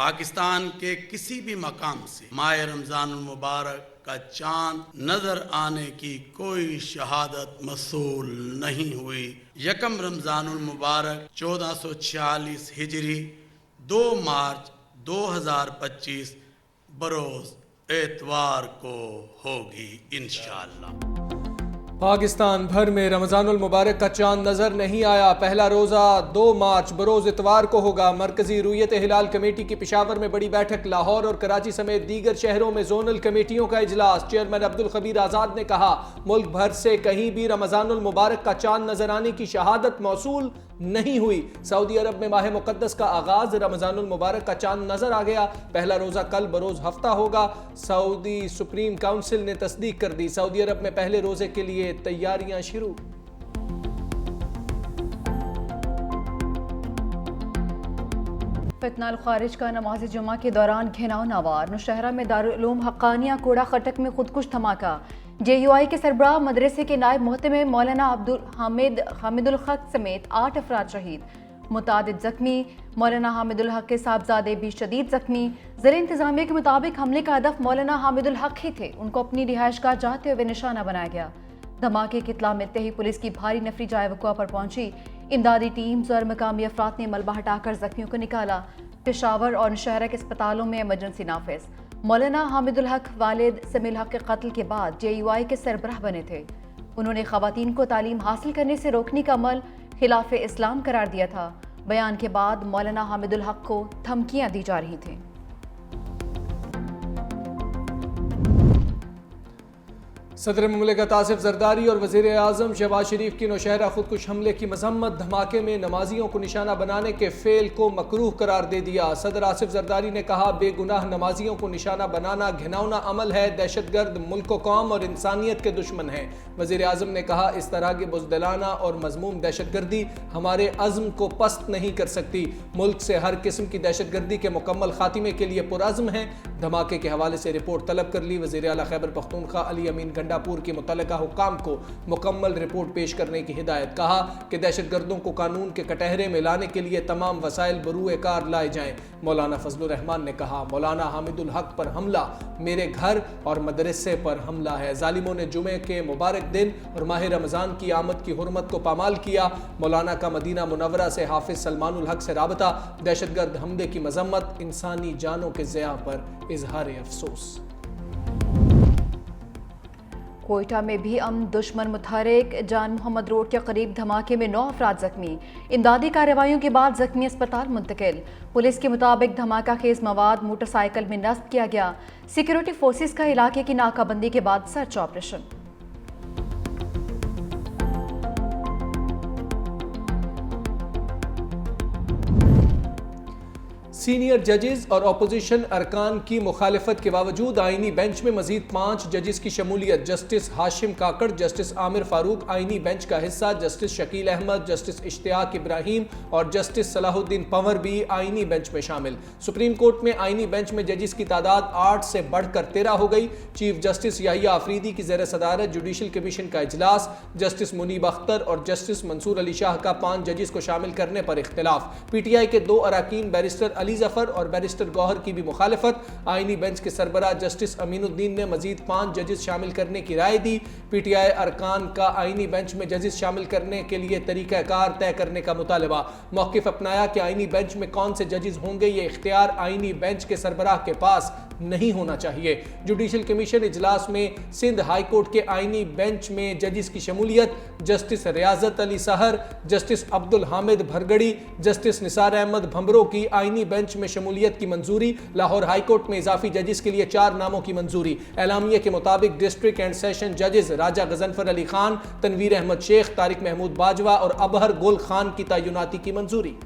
पाकिस्तान के किसी भी मकाम से माह रमजान मुबारक का चांद नजर आने की कोई शहादत मसूल नहीं हुई। यकम रमजान मुबारक 1446 हिजरी 2 मार्च 2025 बरोज एतवार को होगी इंशाअल्लाह। पाकिस्तान भर में रमजानुल मुबारक का चांद नजर नहीं आया। पहला रोजा 2 मार्च बरोज इतवार को होगा। मरकजी रुयत हिलाल कमेटी की पेशावर में बड़ी बैठक। लाहौर और कराची समेत दीगर शहरों में जोनल कमेटियों का इजलास। चेयरमैन अब्दुल खबीर आजाद ने कहा, मुल्क भर से कहीं भी रमजानुल मुबारक का चांद नजर आने की शहादत मौसूल नहीं हुई। सऊदी अरब में माह मुकद्दस का आगाज, रमजानुल मुबारक का चांद नजर आ गया। पहला रोजा कल बरोज हफ्ता होगा। सऊदी सुप्रीम काउंसिल ने तस्दीक कर दी। सऊदी अरब में पहले रोजे के लिए तैयारियां शुरू। फितनाल खारिज का नमाज जुमा के दौरान घिनौना वार। नौशहरा में दारुल उलूम हक्कानिया कूड़ा खटक में खुदकुश धमाका। JUI के सरबराह मदरसे के नायब मोहतमिम मौलाना हामिदुल हक समेत 8 अफराद शहीद, मुतादिद जख्मी। मौलाना हामिदुल हक के साहबजादे भी शदीद जख्मी। ज़िला इंतजामिया के मुताबिक हमले का हदफ मौलाना हामिदुल हक ही थे। उनको अपनी रिहाइशगाह जाते हुए निशाना बनाया गया। धमाके की इत्तला मिलते ही पुलिस की भारी नफरी जाए वक़ुआ पर पहुंची। इमदादी टीम्स और मकामी अफराद ने मलबा हटाकर जख्मियों को निकाला। पेशावर और नौशहरा के अस्पतालों में इमरजेंसी नाफिज। मौलाना हामिदुल हक वालिद समील हक के कत्ल के बाद JUI के सरबराह बने थे। उन्होंने खवातीन को तालीम हासिल करने से रोकने का अमल खिलाफ इस्लाम करार दिया था। बयान के बाद मौलाना हामिदुल हक को धमकियां दी जा रही थीं। सदर मुमलिकत आसिफ जरदारी और वज़ीर आज़म शहबाज शरीफ की नौशहरा खुदकुश हमले की मजम्मत। धमाके में नमाजियों को निशाना बनाने के फेल को मकरूह करार दे दिया। सदर आसिफ जरदारी ने कहा, बेगुनाह नमाजियों को निशाना बनाना घिनौना अमल है। दहशतगर्द मुल्क कौम और इंसानियत के दुश्मन हैं। वज़ीर आज़म ने कहा, इस तरह की बुज़दिलाना और मज़मूम दहशतगर्दी हमारे अज़्म को पस्त नहीं कर सकती। मुल्क से हर किस्म की दहशतगर्दी के मुकम्मल खात्मे के लिए पुरअज़्म है। धमाके के हवाले से रिपोर्ट तलब कर ली। वज़ीर आला खैबर पख्तूनख्वा अली अमीन गंडापुर की मुतल्लिका हुक्काम को मुकम्मल रिपोर्ट पेश करने की हिदायत। कहा कि दहशतगर्दों को कानून के कटहरे में लाने के लिए तमाम वसाइल बरूए कार लाए जाएं। मौलाना फजलुर रहमान ने कहा, मौलाना हामिदुल हक पर हमला मेरे घर और मदरसे पर हमला है। जालिमों ने जुमे के मुबारक दिन और माह रमजान की आमद की हुर्मत को पामाल किया। मौलाना का मदीना मुनव्वरा से हाफिज सलमानुल हक से राबता। दहशतगर्द हमले की मजम्मत। इंसानी जानों के ज़िया पर इजहार अफसोस। कोयटा में भी दुश्मन मुतहरिक जान मोहम्मद रोड के करीब धमाके में 9 अफराद जख्मी। इमदादी कार्रवाइयों के बाद जख्मी अस्पताल मुंतकिल। पुलिस के मुताबिक धमाका खेज मवाद मोटरसाइकिल में नस्ब किया गया। सिक्योरिटी फोर्सेस का इलाके की नाकाबंदी के बाद सर्च ऑपरेशन। सीनियर जजेस और अपोजिशन अरकान की मुखालिफत के बावजूद आईनी बेंच में मजीद 5 जजेस की शमूलियत। जस्टिस हाशिम काकड़, जस्टिस आमिर फारूक आईनी बेंच का हिस्सा। जस्टिस शकील अहमद, जस्टिस इश्तियाक इब्राहिम और जस्टिस सलाहुद्दीन पंवर भी आईनी बेंच में शामिल। सुप्रीम कोर्ट में आईनी बेंच में जजेस की तादाद 8 से बढ़कर 13 हो गई। चीफ जस्टिस याहिया आफरीदी की ज़ेर सदारत जुडिशल कमीशन का इजलास। जस्टिस मुनीब अख्तर और जस्टिस मंसूर अली शाह का 5 जजेस को शामिल करने पर इख्तिलाफ। PTI के 2 अरकान बैरिस्टर अली जफर और बैरिस्टर गौहर की भी मुखालिफत। आईनी बेंच के सरबराह जस्टिस अमीनुद्दीन ने मजीद 5 जजेस शामिल करने की राय दी। PTI अरकान का आईनी बेंच में जजेस शामिल करने के लिए तरीकाकार तय करने का मुतालबा। मौक़िफ़ अपनाया कि आईनी बेंच में कौन से जजेस होंगे ये इख्तियार आईनी बेंच के सरबराह के पास नहीं होना चाहिए। जुडिशल कमीशन इजलास में सिंध हाई कोर्ट के आईनी बेंच में जजेस की शमूलियत। जस्टिस रियाजत अली सहर, जस्टिस अब्दुल हामिद भरगड़ी, जस्टिस निसार अहमद भंबरों की आईनी बेंच में शमूलियत की मंजूरी। लाहौर हाई कोर्ट में इजाफी जजेस के लिए 4 नामों की मंजूरी। एलामिया के मुताबिक डिस्ट्रिक्ट एंड सेशन जजेस राजा गजनफर अली खान, तनवीर अहमद शेख, तारिक महमूद बाजवा और अबहर गुल खान की तयनाती की मंजूरी।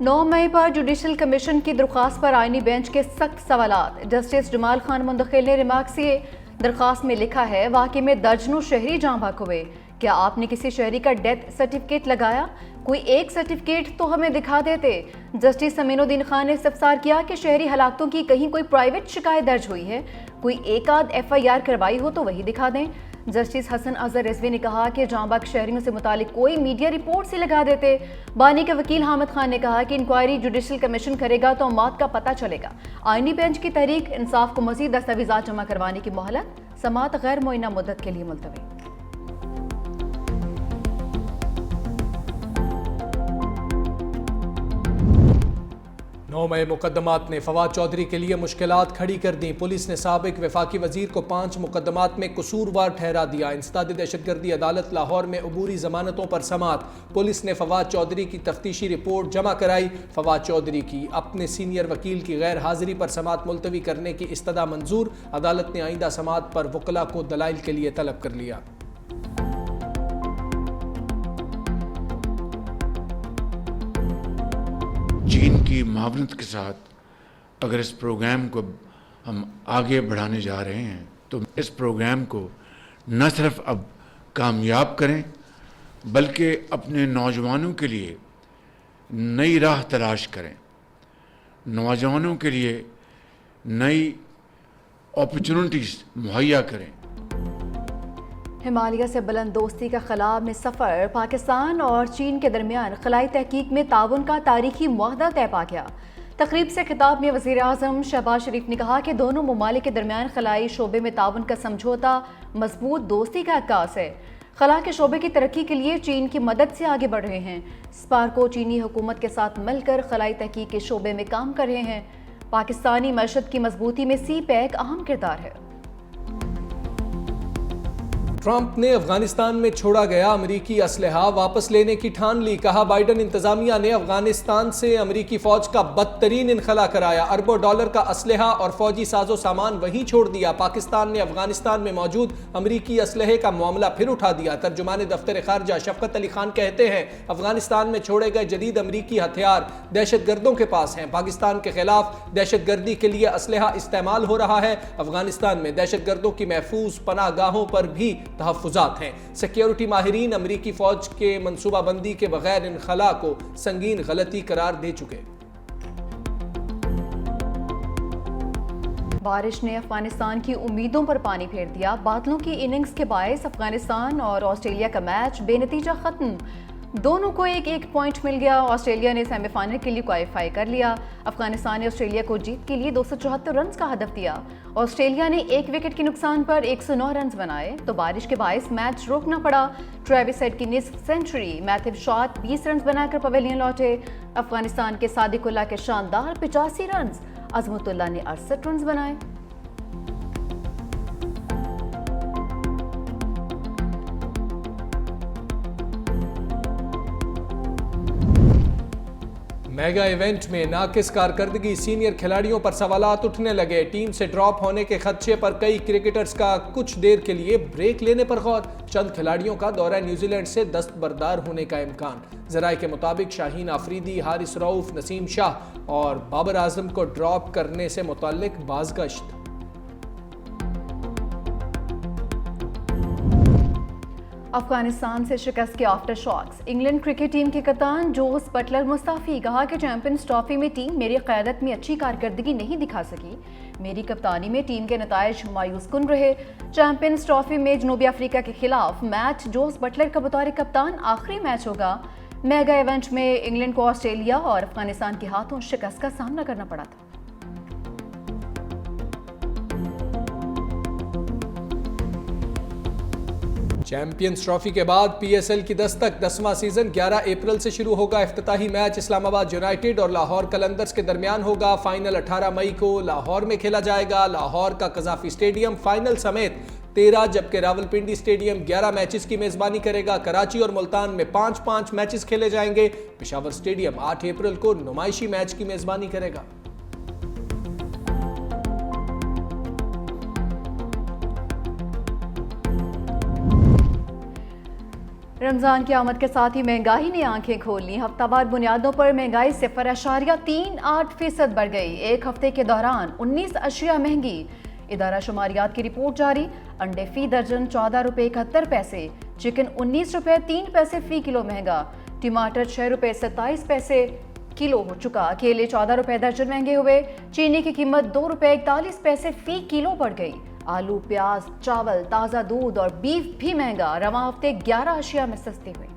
9 मई पर जुडिशल कमीशन की दरख्वास्त पर आईनी बेंच के सख्त सवालात। जस्टिस जमाल खान मुंतखिल ने रिमार्क्स किए। दरख्वास्त में लिखा है, वाकई में दर्जनों शहरी जाँ भाग हुए। क्या आपने किसी शहरी का डेथ सर्टिफिकेट लगाया? कोई एक सर्टिफिकेट तो हमें दिखा देते। जस्टिस अमीनुद्दीन खान ने इस्तफसार किया कि शहरी हलाकतों की कहीं कोई प्राइवेट शिकायत दर्ज हुई है, कोई एक आध FIR करवाई हो तो वही दिखा दें। जस्टिस हसन अजहर रिजवी ने कहा कि जांबाग शहरियों से मुतालिक कोई मीडिया रिपोर्ट से लगा देते। बानी के वकील हामिद खान ने कहा कि इंक्वायरी जुडिशल कमीशन करेगा तो मौत का पता चलेगा। आईनी बेंच की तहरीक इंसाफ को मजीद दस्तावेजात जमा करवाने की मोहलत, समाअत गैर मुअय्यना मुद्दत के लिए मुलतवी। 9 मई मुकदमात ने फवाद चौधरी के लिए मुश्किलात खड़ी कर दी। पुलिस ने साबिक वफाकी वजीर को 5 मुकदमात में कसूरवार ठहरा दिया। इंसदाद दहशतगर्दी अदालत लाहौर में अबूरी जमानतों पर समाअत। पुलिस ने फवाद चौधरी की तफ्तीशी रिपोर्ट जमा कराई। फवाद चौधरी की अपने सीनियर वकील की गैर हाजिरी पर समाअत मुलतवी करने की इस्तदा मंजूर। अदालत ने आइंदा समाअत पर वकला को दलाइल के लिए तलब कर लिया। चीन की मावनत के साथ अगर इस प्रोग्राम को हम आगे बढ़ाने जा रहे हैं तो इस प्रोग्राम को न सिर्फ अब कामयाब करें बल्कि अपने नौजवानों के लिए नई राह तलाश करें, नौजवानों के लिए नई अपॉर्चुनिटीज़ मुहैया करें। हिमालय से बुलंद दोस्ती का खला में सफ़र, पाकिस्तान और चीन के दरमियान खलाई तहकीक में ताउन का तारीखी मुआहदा तय पा गया। तकरीब से खिताब में वज़ीर आज़म शहबाज शरीफ ने कहा कि दोनों ममालिक के दरमियान खलाई शोबे में ताउन का समझौता मजबूत दोस्ती का अक्कास है। खला के शोबे की तरक्की के लिए चीन की मदद से आगे बढ़ रहे हैं। स्पार्को चीनी हुकूमत के साथ मिलकर खलाई तहकीक के शोबे में काम कर रहे हैं। पाकिस्तानी मशद की मजबूती में सी पैक अहम किरदार है। ट्रंप ने अफगानिस्तान में छोड़ा गया अमरीकी असलहा वापस लेने की ठान ली। कहा, बाइडन इंतजामिया ने अफगानिस्तान से अमरीकी फौज का बदतरीन इनखला कराया। अरबों डॉलर का असलहा और फौजी साजो सामान वहीं छोड़ दिया। पाकिस्तान ने अफगानिस्तान में मौजूद अमरीकी असलहे का मामला फिर उठा दिया। तर्जुमान दफ्तर खारजा शफकत अली खान कहते हैं, अफगानिस्तान में छोड़े गए जदीद अमरीकी हथियार दहशतगर्दों के पास हैं। पाकिस्तान के खिलाफ दहशतगर्दी के लिए असलहा इस्तेमाल हो रहा है। अफगानिस्तान में दहशतगर्दों की महफूज पनाहगाहों पर भी तहफ़्फ़ुज़ात हैं। सिक्योरिटी माहिरीन अमरीकी फौज के मनसूबाबंदी के बगैर इनखला को संगीन गलती करार दे चुके। बारिश ने अफगानिस्तान की उम्मीदों पर पानी फेर दिया। बादलों की इनिंग्स के बायस अफगानिस्तान और ऑस्ट्रेलिया का मैच बेनतीजा खत्म। दोनों को एक पॉइंट मिल गया। ऑस्ट्रेलिया ने सेमीफाइनल के लिए क्वालिफाई कर लिया। अफगानिस्तान ने ऑस्ट्रेलिया को जीत के लिए 274 रन का हदफ दिया। ऑस्ट्रेलिया ने 1 विकेट के नुकसान पर 109 रन बनाए तो बारिश के बायस मैच रोकना पड़ा। ट्रेविस हेड की निस्फ सेंचुरी, मैथ्यू शॉट 20 रन बनाकर पवेलियन लौटे। अफगानिस्तान के सादिकुल्ला के शानदार 85 रन, अजमतुल्ला ने 68 रन बनाए। मेगा इवेंट में नाकिस कारकर्दगी, सीनियर खिलाड़ियों पर सवालात उठने लगे। टीम से ड्रॉप होने के खदशे पर कई क्रिकेटर्स का कुछ देर के लिए ब्रेक लेने पर गौर। चंद खिलाड़ियों का दौरा न्यूजीलैंड से दस्तबरदार होने का इम्कान। जराये के मुताबिक शाहीन आफरीदी, हारिस रऊफ, नसीम शाह और बाबर आजम को ड्रॉप करने से मुताल्लिक बाज़गश्त। अफगानिस्तान से शिकस्त के aftershocks, England cricket team के कप्तान जोस बटलर मुस्ताफी। कहा कि चैंपियंस ट्रॉफी में टीम मेरी क़यादत में अच्छी कारकर्दगी नहीं दिखा सकी। मेरी कप्तानी में टीम के नताइज मायूस कुन रहे। चैंपियंस ट्रॉफी में जनूबी अफ्रीका के खिलाफ मैच जोस बटलर का बतौर कप्तान आखिरी मैच होगा। मेगा इवेंट में इंग्लैंड को ऑस्ट्रेलिया और अफगानिस्तान के हाथों शिकस्त का सामना करना पड़ा था। चैंपियंस ट्रॉफी के बाद पीएसएल की दस्तक, 10वां सीजन 11 अप्रैल से शुरू होगा। इफ्तिताही मैच इस्लामाबाद यूनाइटेड और लाहौर कलंदर्स के दरमियान होगा। फाइनल 18 मई को लाहौर में खेला जाएगा। लाहौर का कज़ाफी स्टेडियम फाइनल समेत 13, जबकि रावलपिंडी स्टेडियम 11 मैचेस की मेजबानी करेगा। कराची और मुल्तान में 5-5 मैचेस खेले जाएंगे। पेशावर स्टेडियम 8 अप्रैल को नुमाइशी मैच की मेजबानी करेगा। रमजान की आमद के साथ ही महंगाई ने आंखें खोल ली। हफ्तावार बुनियादों पर महंगाई 0.38% बढ़ गई। एक हफ्ते के दौरान 19 अशिया महंगी। इदारा शुमारियात की रिपोर्ट जारी। अंडे फी दर्जन 14 रुपये 71 पैसे, चिकन 19 रुपये 3 पैसे फी किलो महंगा, टमाटर 6 रुपये 27 पैसे किलो हो चुका। केले 14 रुपये दर्जन महंगे हुए। चीनी की कीमत 2 रुपये 41 पैसे फी किलो बढ़ गई। आलू, प्याज, चावल, ताज़ा दूध और बीफ भी महंगा। रवां हफ्ते 11 अशिया में सस्ती हुई।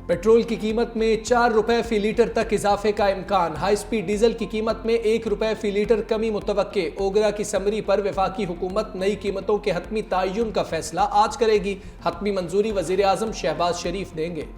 पेट्रोल की कीमत में 4 रुपए फी लीटर तक इजाफे का इम्कान। हाई स्पीड डीजल की कीमत में 1 रुपए फी लीटर कमी मुतवक्के। ओगरा की समरी पर वफाकी हुकूमत नई कीमतों के हतमी तयन का फैसला आज करेगी। हतमी मंजूरी वजीर आजम शहबाज शरीफ देंगे।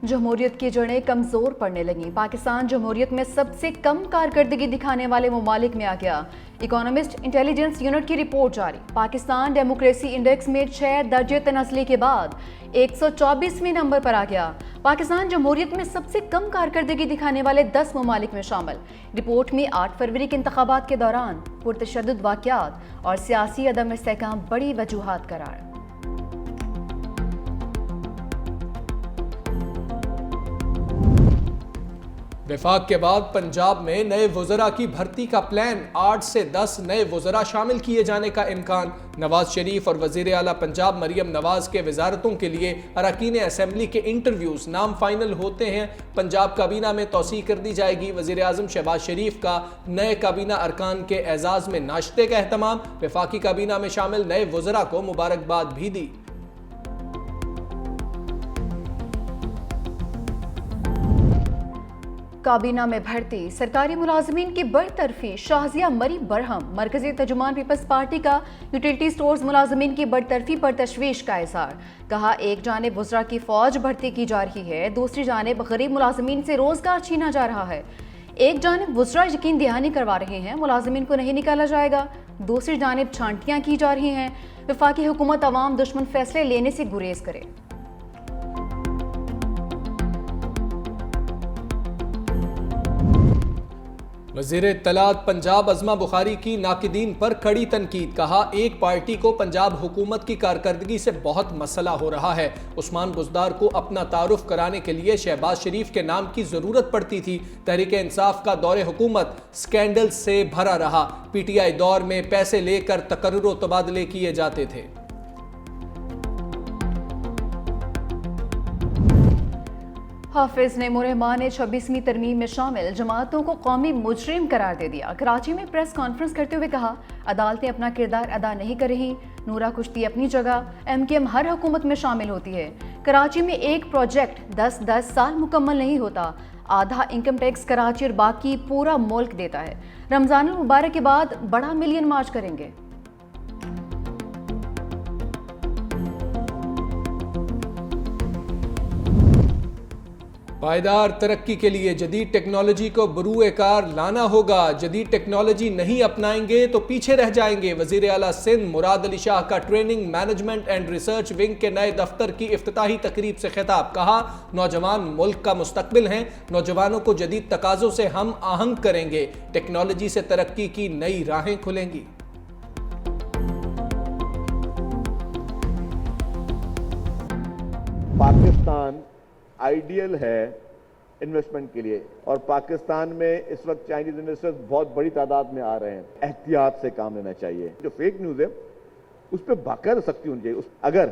जमहूरियत की जड़ें कमजोर पड़ने लगीं। पाकिस्तान जमहूरियत में सबसे कम कारकर्दगी दिखाने वाले ममालिक में आ गया। इकोनॉमिस्ट इंटेलिजेंस यूनिट की रिपोर्ट जारी। पाकिस्तान डेमोक्रेसी इंडेक्स में 6 दर्जे तनज़ली के बाद 124वें नंबर पर आ गया। पाकिस्तान जमहूरियत में सबसे कम कारकर्दगी दिखाने वाले 10 ममालिक में शामिल। रिपोर्ट में 8 फरवरी के इंतखाबात के दौरान पुरतशद्दुद वाक़यात और सियासी अदम इस्तेहकाम बड़ी वजूहात करार। वफाक के बाद पंजाब में नए वज़रा की भर्ती का प्लान। 8 से 10 नए वज़रा शामिल किए जाने का इम्कान। नवाज शरीफ और वज़ीर आला पंजाब मरियम नवाज के वजारतों के लिए अरकान असम्बली के इंटरव्यूज़ नाम फाइनल होते हैं। पंजाब काबीना में तोसी कर दी जाएगी। वज़ीर आज़म शहबाज शरीफ का नए काबीना अरकान के एजाज़ में नाश्ते का एहतमाम। वफाकी काबीना में शामिल नए वज़रा को मुबारकबाद भी दी। काबीना में भर्ती, सरकारी मुलाजमीन की बरतरफी। शाहजिया मरी बरहम। मरकजी तर्जुमान पीपल्स पार्टी का यूटिलिटी स्टोर्स मुलाजमीन की बरतरफी पर तशवीश का इजहार। कहा, एक जानिब वज़रा की फौज भर्ती की जा रही है, दूसरी जानिब गरीब मुलाजमीन से रोजगार छीना जा रहा है। एक जानिब वज़रा यकीन दहानी करवा रहे हैं मुलाजमीन को नहीं निकाला जाएगा, दूसरी जानिब छांटियां की जा रही हैं। वफाकी हुकूमत अवाम दुश्मन फैसले लेने से गुरेज करे। वज़ीर इत्तलात पंजाब अज़मा बुखारी की नाकिदीन पर कड़ी तनकीद। कहा, एक पार्टी को पंजाब हुकूमत की कारकर्दगी से बहुत मसला हो रहा है। उस्मान बुज़दार को अपना तारुफ कराने के लिए शहबाज शरीफ के नाम की ज़रूरत पड़ती थी। तहरीक इंसाफ का दौरे हुकूमत स्कैंडल से भरा रहा। PTI दौर में पैसे लेकर तकर्रुर व तबादले किए जाते थे। हाफिज नईमुर्रहमान ने 26वीं तरमीम में शामिल जमातों को कौमी मुजरिम करार दे दिया। कराची में प्रेस कॉन्फ्रेंस करते हुए कहा, अदालतें अपना किरदार अदा नहीं कर रही। नूरा कुश्ती अपनी जगह, MKM हर हुकूमत में शामिल होती है। कराची में एक प्रोजेक्ट 10-10 साल मुकम्मल नहीं होता। आधा इनकम टैक्स कराची और बाकी पूरा मुल्क देता है। रमजान मुबारक के बाद बड़ा मिलियन मार्च करेंगे। पायदार तरक्की के लिए जदीद टेक्नोलॉजी को बरूए कार लाना होगा। जदीद टेक्नोलॉजी नहीं अपनाएंगे तो पीछे रह जाएंगे। वज़ीर आला सिंध मुराद अली शाह का training, management and research wing के नए दफ्तर की इफ्तिताही तकरीब से खिताब। कहा, नौजवान मुल्क का मुस्तकबिल हैं। नौजवानों को जदीद तकाज़ों से हम आहंग करेंगे। टेक्नोलॉजी से तरक्की की नई राहें खुलेंगी। पाकिस्तान आइडियल है इन्वेस्टमेंट के लिए और पाकिस्तान में इस वक्त चाइनीज इन्वेस्टर्स बहुत बड़ी तादाद में आ रहे हैं। एहतियात से काम लेना चाहिए। जो फेक न्यूज़ है उस पर बाकायदा सख्ती होनी चाहिए। अगर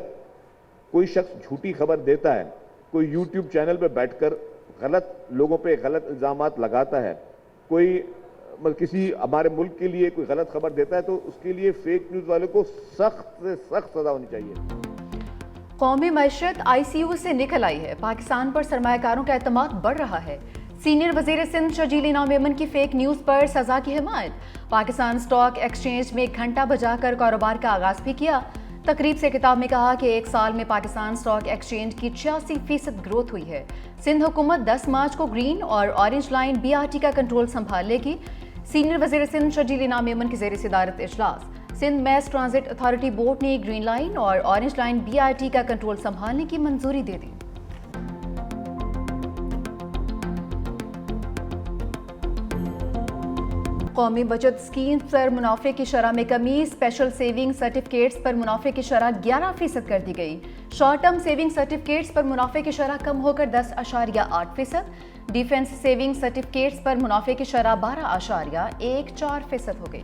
कोई शख्स झूठी खबर देता है, कोई यूट्यूब चैनल पर बैठकर गलत लोगों पे गलत इल्जामात लगाता है, कोई किसी हमारे मुल्क के लिए कोई गलत खबर देता है, तो उसके लिए फेक न्यूज़ वाले को सख्त से सख्त सजा होनी चाहिए। कौमी मैशत ICU से निकल आई है। पाकिस्तान पर सरमायाकारों का एतमाद बढ़ रहा है। सीनियर वजीर सिंध शर्जील इनाम मेमन की फेक न्यूज़ पर सजा की हिमायत। पाकिस्तान स्टॉक एक्सचेंज में घंटा बजाकर कारोबार का आगाज भी किया। तकरीब से किताब में कहा कि एक साल में पाकिस्तान स्टॉक एक्सचेंज की 86% ग्रोथ हुई है। सिंध हुकूमत 10 मार्च को ग्रीन और ऑरेंज लाइन BRT का कंट्रोल संभाल लेगी। सीनियर वजीर सिंध शर्जील इनाम मेमन की ज़ेर सदारत इजलास। Sindh mass transit authority board ने ग्रीन लाइन और ऑरेंज लाइन BRT का कंट्रोल संभालने की मंजूरी दे दी। कौमी बचत स्कीम पर मुनाफे की शरह में कमी। स्पेशल सेविंग सर्टिफिकेट्स पर मुनाफे की शरह 11% कर दी गई। शॉर्ट टर्म सेविंग सर्टिफिकेट्स पर मुनाफे की शरह कम होकर 10.8%। डिफेंस सेविंग सर्टिफिकेट्स पर मुनाफे की शरह 12.14% हो गई।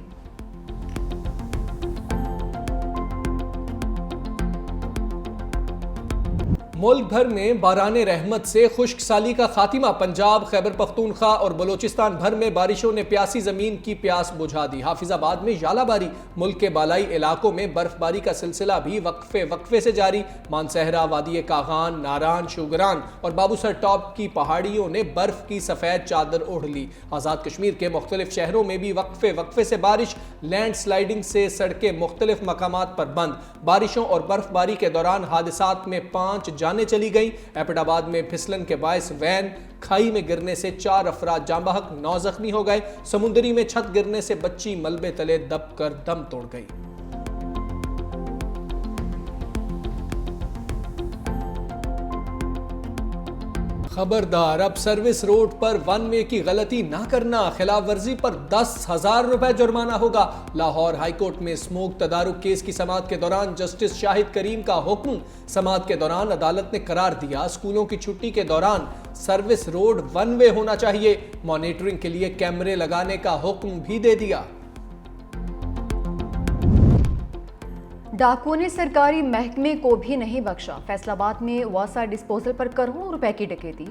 मुल्क भर में बाराने रहमत से खुश्क साली का खातिमा। पंजाब, खैबर पख्तूनख्वा और बलोचिस्तान भर में बारिशों ने प्यासी जमीन की प्यास बुझा दी। हाफिजाबाद में यालाबारी, मुल्क के बालाई इलाकों में बर्फबारी का सिलसिला भी वक्फे से जारी। मानसहरा, वादी कागान, नारान, शुगरान और बाबूसर टॉप की पहाड़ियों ने बर्फ की सफेद चादर ओढ़ ली। आजाद कश्मीर के मुख्तलिफ शहरों में भी वक्फे से बारिश, लैंड स्लाइडिंग से सड़कें मुख्तलिफ मकामात पर बंद। बारिशों और बर्फबारी के दौरान हादसात में 5 जानें चली गई। एबटाबाद में फिसलन के बायस वैन खाई में गिरने से 4 अफराद जाँ बहक, 9 जख्मी हो गए। समुंदरी में छत गिरने से बच्ची मलबे तले दब कर दम तोड़ गई। खबरदार, अब सर्विस रोड पर वन वे की गलती ना करना, खिलाफ वर्जी पर 10,000 रुपए जुर्माना होगा। लाहौर हाईकोर्ट में स्मोक तदारुक केस की समाअत के दौरान जस्टिस शाहिद करीम का हुक्म। समाअत के दौरान अदालत ने करार दिया, स्कूलों की छुट्टी के दौरान सर्विस रोड वन वे होना चाहिए। मॉनिटरिंग के लिए कैमरे लगाने का हुक्म भी दे दिया। डाकुओं ने सरकारी महकमे को भी नहीं बख्शा। फैसलाबाद में वासा डिस्पोजल पर करोड़ों रुपए की डकैती।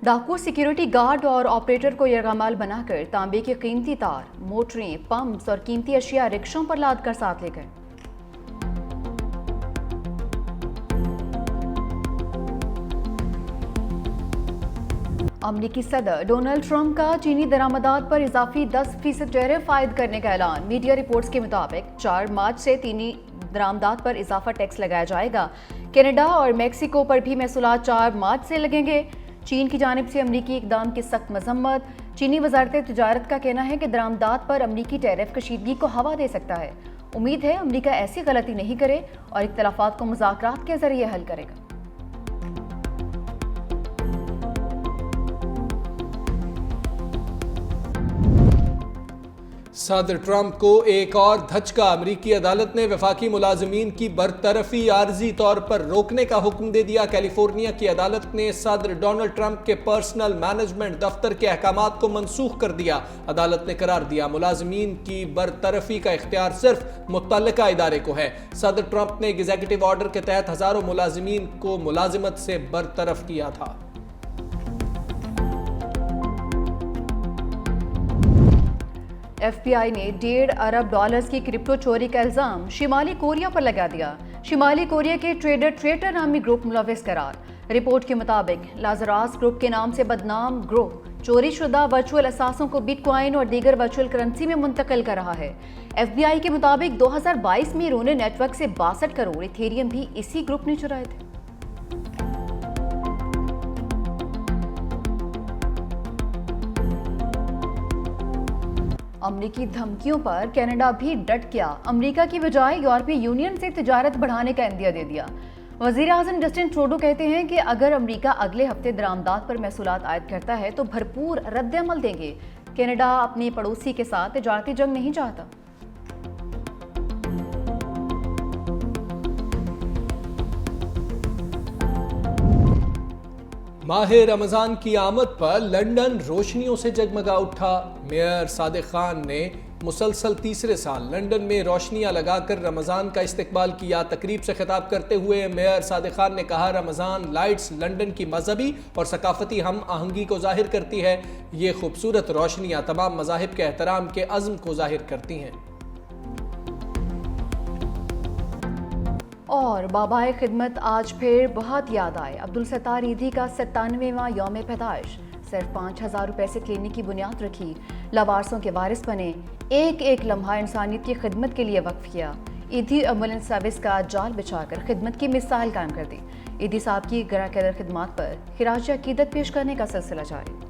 डाकू सिक्योरिटी गार्ड और ऑपरेटर को यरगमाल बनाकर तांबे के कीमती तार, मोटरें, पंप्स और कीमती अशिया रिक्शों पर लाद कर साथ ले गए। अमरीकी सदर डोनाल्ड ट्रंप का चीनी दरामदात पर इजाफी 10% टैरिफ आयद करने का ऐलान। मीडिया रिपोर्ट्स के मुताबिक 4 मार्च से चीनी दरामदात पर इजाफा टैक्स लगाया जाएगा। कनाडा और मेक्सिको पर भी महसूलात 4 मार्च से लगेंगे। चीन की जानिब से अमरीकी इकदाम की सख्त मजम्मत। चीनी वजारत तिजारत का कहना है कि दरामदात पर अमरीकी टैरिफ कशीदगी को हवा दे सकता है। उम्मीद है अमरीका ऐसी गलती नहीं करे और इख्तलाफात को मुज़ाकरात के जरिए हल करेगा। सदर ट्रंप को एक और धचका। अमरीकी अदालत ने वफाकी मुलाजमीन की बरतरफी आर्जी तौर पर रोकने का हुक्म दे दिया। कैलिफोर्निया की अदालत ने सदर डोनाल्ड ट्रंप के पर्सनल मैनेजमेंट दफ्तर के अहकामात को मनसूख कर दिया। अदालत ने करार दिया, मुलाजमीन की बरतरफी का इख्तियार सिर्फ मुतल्लिका इदारे को है। सदर ट्रंप ने एग्जीक्यूटिव ऑर्डर के तहत हजारों मुलाजमीन को मुलाजिमत से बरतरफ किया था। FBI ने $1.5 अरब की क्रिप्टो चोरी का इल्जाम शिमाली कोरिया पर लगा दिया। शिमाली कोरिया के ट्रेडर नामी ग्रुप मुलविस करार। रिपोर्ट के मुताबिक लाजरास ग्रुप के नाम से बदनाम ग्रुप चोरी शुदा वर्चुअल असासों को बिटकॉइन और दीगर वर्चुअल करेंसी में मुंतकिल कर रहा है। FBI के मुताबिक 2022 में इन्होंने नेटवर्क से 62 करोड़ इथेरियम भी इसी ग्रुप ने चुराए थे। अमरीकी धमकियों पर कनाडा भी डट गया। अमरीका की बजाय यूरोपीय यूनियन से तिजारत बढ़ाने का इंदिया दे दिया। वज़ीर आज़म जस्टिन ट्रूडो कहते हैं कि अगर अमरीका अगले हफ्ते दरामदात पर महसूलात आयद करता है तो भरपूर रद्द-ए-अमल देंगे। कनाडा अपने पड़ोसी के साथ तिजारती जंग नहीं चाहता। माह रमज़ान की आमद पर लंदन रोशनियों से जगमगा उठा। मेयर सादिक खान ने मुसलसल तीसरे साल लंदन में रोशनियां लगाकर रमज़ान का इस्तकबाल किया। तकरीब से खिताब करते हुए मेयर सादिक खान ने कहा, रमज़ान लाइट्स लंदन की मजहबी और सकाफती हम आहंगी को जाहिर करती है। ये खूबसूरत रोशनियां तमाम मज़ाहिब के एहतराम के अज़्म को जाहिर करती हैं। और बाबाए खिदमत आज फिर बहुत याद आए। अब्दुल सत्तार ईदी का 97वां यौम पैदाइश। सिर्फ 5,000 रुपए से क्लिनिक की बुनियाद रखी। लवारसों के वारिस बने। एक एक लम्हा इंसानियत की खिदमत के लिए वक्फ किया। ईदी एम्बुलेंस सर्विस का जाल बिछाकर खिदमत की मिसाल कायम कर दी। ईदी साहब की गैर खिदमत पर खिराज अकीदत पेश करने का सिलसिला जारी।